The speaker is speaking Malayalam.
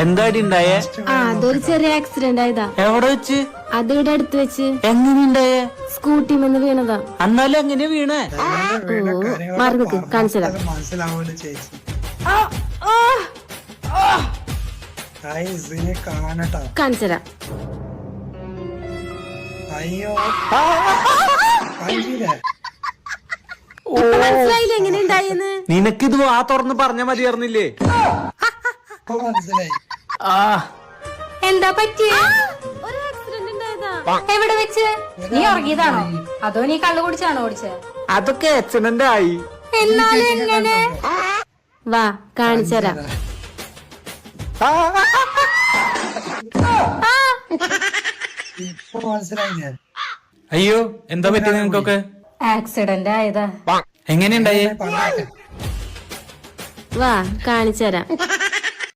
എന്താടി ഉണ്ടായേ? അതൊരു ചെറിയ ആക്സിഡന്റ് ആയതാ. എവിടെ വെച്ച്? അത് ഇവിടെ അടുത്ത് വെച്ച്. എങ്ങനെയുണ്ടായേ? സ്കൂട്ടിമെന്ന് വീണതാ. എന്നാലും എങ്ങനെ വീണേ? മറന്നിക്ക് കാണിച്ചതാ. മനസ്സിലാവൂല ചേച്ചി. കാണട്ടാ കാണിച്ചതാ. അയ്യോ മനസ്സിലായില്ല എങ്ങനെ ഉണ്ടായെന്ന്. നിനക്കിത് ആ തുറന്ന് പറഞ്ഞ മതിയായിരുന്നില്ലേ? മനസ്സിലായി. എന്താ പറ്റിയേ? ഒരു ആക്സിഡന്റ് ഉണ്ടായതാ. എവിടെ വെച്ച്? നീ ഉറങ്ങിയതാണോ അതോ നീ കള്ളു കുടിച്ചാണോ ഓടിച്ചത്? അതൊക്കെ ആക്സിഡന്റ് ആയി. എന്നാലും എങ്ങനെ? വാ കാണിച്ചരാ. ഇപ്പൊ മനസ്സിലായി ഞാൻ. അയ്യോ എന്താ പറ്റി നിങ്ങൾക്കൊക്കെ? ആക്സിഡന്റ് ആയതാ. എങ്ങനെയുണ്ടായേ? പറഞ്ഞേ. വാ കാണിച്ചരാ.